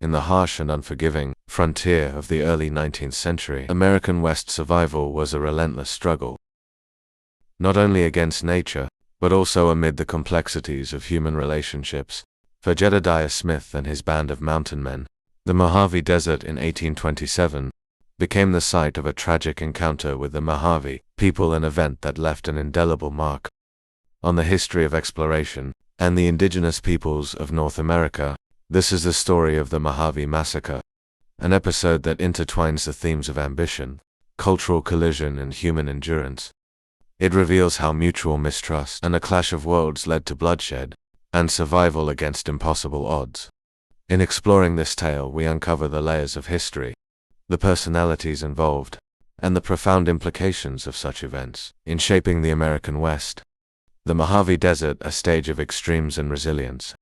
In the harsh and unforgiving frontier of the early 19th century, American West survival was a relentless struggle, not only against nature, but also amid the complexities of human relationships. For Jedediah Smith and his band of mountain men, the Mojave Desert in 1827 became the site of a tragic encounter with the Mojave people, an event that left an indelible mark on the history of exploration and the indigenous peoples of North America. This is the story of the Mojave Massacre, an episode that intertwines the themes of ambition, cultural collision, and human endurance. It reveals how mutual mistrust and a clash of worlds led to bloodshed and survival against impossible odds. In exploring this tale, we uncover the layers of history, the personalities involved, and the profound implications of such events in shaping the American West. The Mojave Desert, a stage of extremes and resilience.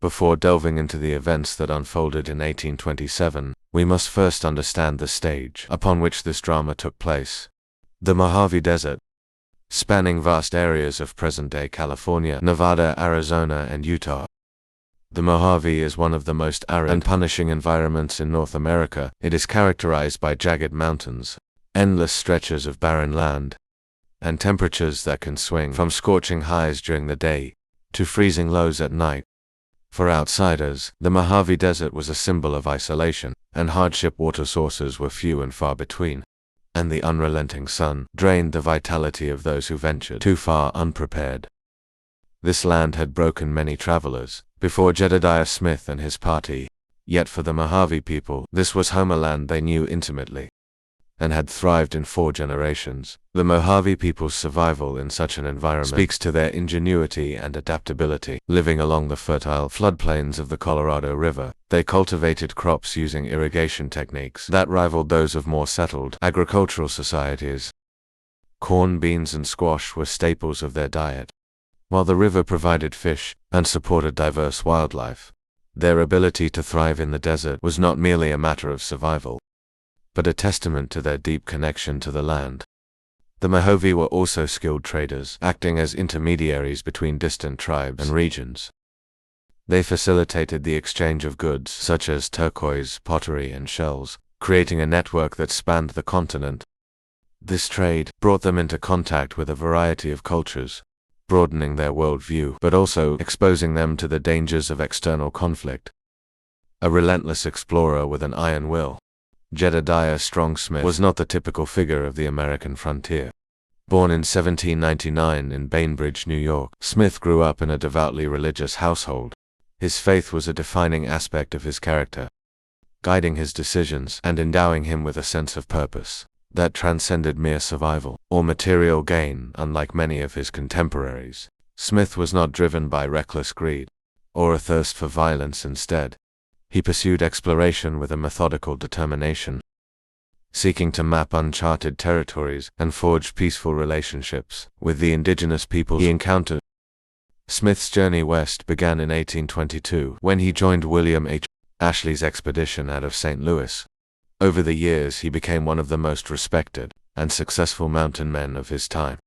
Before delving into the events that unfolded in 1827, we must first understand the stage upon which this drama took place. The Mojave Desert, spanning vast areas of present-day California, Nevada, Arizona, and Utah. The Mojave is one of the most arid and punishing environments in North America. It is characterized by jagged mountains, endless stretches of barren land, and temperatures that can swing from scorching highs during the day to freezing lows at night. For outsiders, the Mojave Desert was a symbol of isolation and hardship. Water sources were few and far between, and the unrelenting sun drained the vitality of those who ventured too far unprepared. This land had broken many travelers before Jedediah Smith and his party, yet for the Mojave people, this was homeland they knew intimately and had thrived in 4 generations. The Mojave people's survival in such an environment speaks to their ingenuity and adaptability. Living along the fertile floodplains of the Colorado River, they cultivated crops using irrigation techniques that rivaled those of more settled agricultural societies. Corn, beans, and squash were staples of their diet, while the river provided fish and supported diverse wildlife. Their ability to thrive in the desert was not merely a matter of survival, but a testament to their deep connection to the land. The Mojave were also skilled traders, acting as intermediaries between distant tribes and regions. They facilitated the exchange of goods such as turquoise, pottery, and shells, creating a network that spanned the continent. This trade brought them into contact with a variety of cultures, broadening their worldview, but also exposing them to the dangers of external conflict. A relentless explorer with an iron will, Jedediah Smith was not the typical figure of the American frontier. Born in 1799 in Bainbridge, New York, Smith grew up in a devoutly religious household. His faith was a defining aspect of his character, guiding his decisions and endowing him with a sense of purpose that transcended mere survival or material gain. Unlike many of his contemporaries, Smith was not driven by reckless greed or a thirst for violence. Instead, he pursued exploration with a methodical determination, seeking to map uncharted territories and forge peaceful relationships with the indigenous peoples he encountered. Smith's journey west began in 1822 when he joined William H. Ashley's expedition out of St. Louis. Over the years, he became one of the most respected and successful mountain men of his time.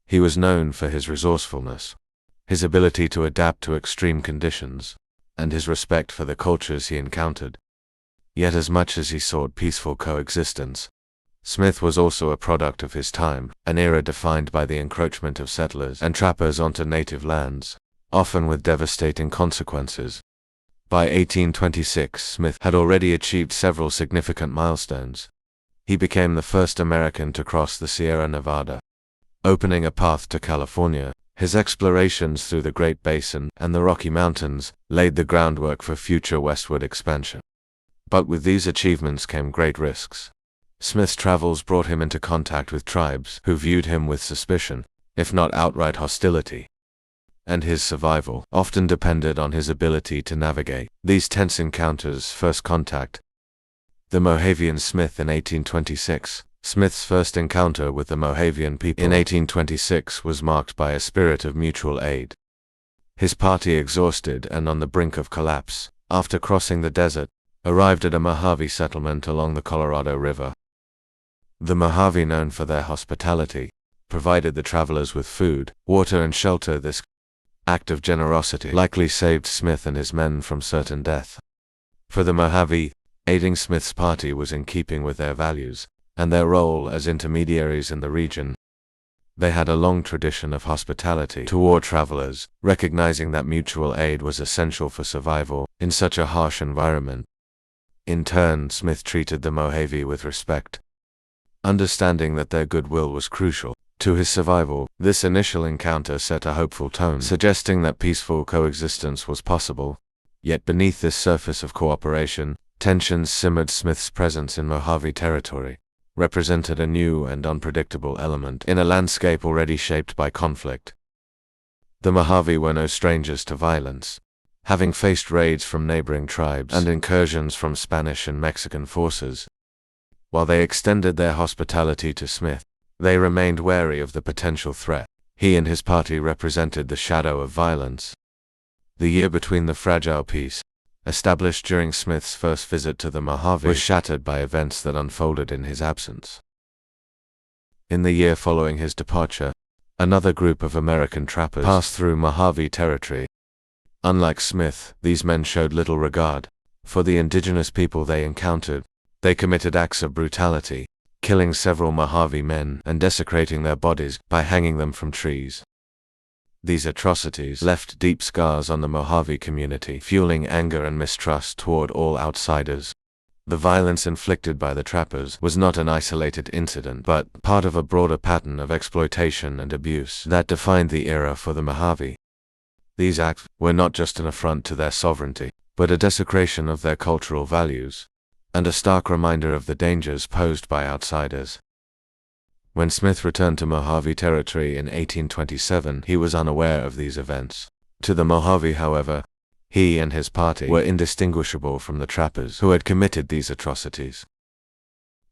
He was known for his resourcefulness, his ability to adapt to extreme conditions, and his respect for the cultures he encountered. Yet as much as he sought peaceful coexistence, Smith was also a product of his time, an era defined by the encroachment of settlers and trappers onto native lands, often with devastating consequences. By 1826, Smith had already achieved several significant milestones. He became the first American to cross the Sierra Nevada, opening a path to California. His explorations through the Great Basin and the Rocky Mountains laid the groundwork for future westward expansion. But with these achievements came great risks. Smith's travels brought him into contact with tribes who viewed him with suspicion, if not outright hostility, and his survival often depended on his ability to navigate these tense encounters. First contact. The Mojavean Smith in 1826. Smith's first encounter with the Mojavean people in 1826 was marked by a spirit of mutual aid. His party, exhausted and on the brink of collapse, after crossing the desert, arrived at a Mojave settlement along the Colorado River. The Mojave, known for their hospitality, provided the travelers with food, water, and shelter. This act of generosity likely saved Smith and his men from certain death. For the Mojave, aiding Smith's party was in keeping with their values and their role as intermediaries in the region. They had a long tradition of hospitality toward travelers, recognizing that mutual aid was essential for survival in such a harsh environment. In turn, Smith treated the Mojave with respect, understanding that their goodwill was crucial to his survival. This initial encounter set a hopeful tone, suggesting that peaceful coexistence was possible. Yet beneath this surface of cooperation, tensions simmered. Smith's presence in Mojave territory represented a new and unpredictable element in a landscape already shaped by conflict. The Mojave were no strangers to violence, having faced raids from neighboring tribes and incursions from Spanish and Mexican forces. While they extended their hospitality to Smith, they remained wary of the potential threat. He and his party represented the shadow of violence. The year between the fragile peace, established during Smith's first visit to the Mojave, was shattered by events that unfolded in his absence. In the year following his departure, another group of American trappers passed through Mojave territory. Unlike Smith, these men showed little regard for the indigenous people they encountered. They committed acts of brutality, killing several Mojave men and desecrating their bodies by hanging them from trees. These atrocities left deep scars on the Mojave community, fueling anger and mistrust toward all outsiders. The violence inflicted by the trappers was not an isolated incident, but part of a broader pattern of exploitation and abuse that defined the era for the Mojave. These acts were not just an affront to their sovereignty, but a desecration of their cultural values, and a stark reminder of the dangers posed by outsiders. When Smith returned to Mojave territory in 1827, he was unaware of these events. To the Mojave, however, he and his party were indistinguishable from the trappers who had committed these atrocities.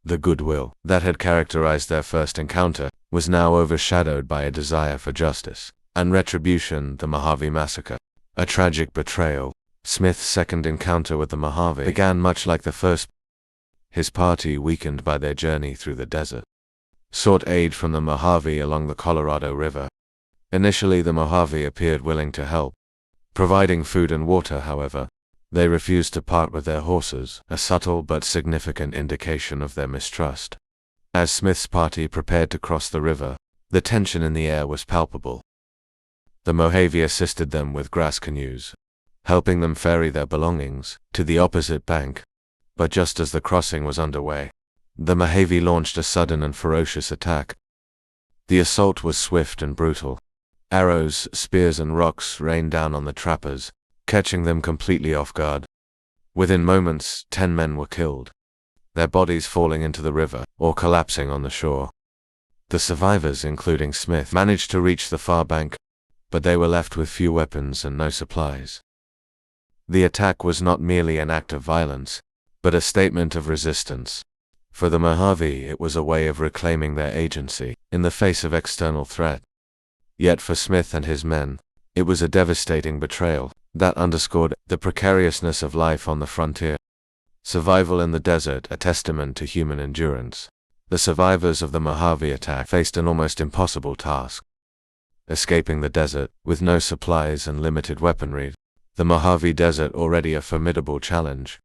The goodwill that had characterized their first encounter was now overshadowed by a desire for justice and retribution. The Mojave Massacre, a tragic betrayal. Smith's second encounter with the Mojave began much like the first. His party, weakened by their journey through the desert, sought aid from the Mojave along the Colorado River. Initially, the Mojave appeared willing to help, providing food and water. However, they refused to part with their horses, a subtle but significant indication of their mistrust. As Smith's party prepared to cross the river, the tension in the air was palpable. The Mojave assisted them with grass canoes, helping them ferry their belongings to the opposite bank. But just as the crossing was underway, the Mojave launched a sudden and ferocious attack. The assault was swift and brutal. Arrows, spears, and rocks rained down on the trappers, catching them completely off guard. Within moments, 10 men were killed, their bodies falling into the river or collapsing on the shore. The survivors, including Smith, managed to reach the far bank, but they were left with few weapons and no supplies. The attack was not merely an act of violence, but a statement of resistance. For the Mojave, it was a way of reclaiming their agency in the face of external threat. Yet for Smith and his men, it was a devastating betrayal that underscored the precariousness of life on the frontier. Survival in the desert, a testament to human endurance. The survivors of the Mojave attack faced an almost impossible task. Escaping the desert, with no supplies and limited weaponry, the Mojave Desert, already a formidable challenge,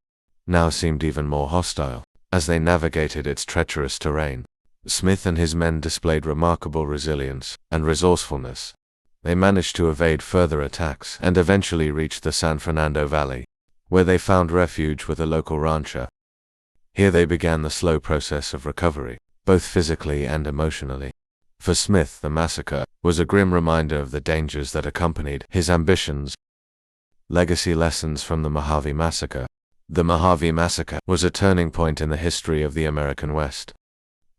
now seemed even more hostile. As they navigated its treacherous terrain, Smith and his men displayed remarkable resilience and resourcefulness. They managed to evade further attacks and eventually reached the San Fernando Valley, where they found refuge with a local rancher. Here they began the slow process of recovery, both physically and emotionally. For Smith, the massacre was a grim reminder of the dangers that accompanied his ambitions. Legacy lessons from the Mojave Massacre. The Mojave Massacre was a turning point in the history of the American West.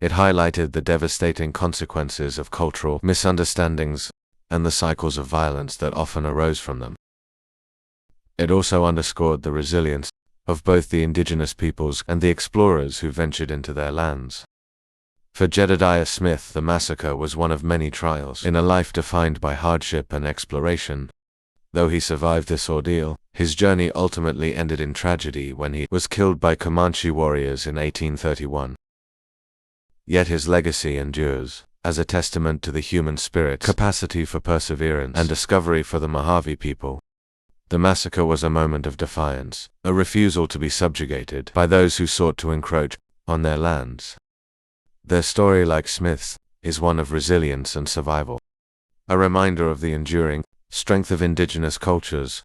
It highlighted the devastating consequences of cultural misunderstandings and the cycles of violence that often arose from them. It also underscored the resilience of both the indigenous peoples and the explorers who ventured into their lands. For Jedediah Smith, the massacre was one of many trials in a life defined by hardship and exploration. Though he survived this ordeal, his journey ultimately ended in tragedy when he was killed by Comanche warriors in 1831. Yet his legacy endures, as a testament to the human spirit's capacity for perseverance and discovery. For the Mojave people, The massacre was a moment of defiance, a refusal to be subjugated by those who sought to encroach on their lands. Their story, like Smith's, is one of resilience and survival. A reminder of the enduring strength of indigenous cultures,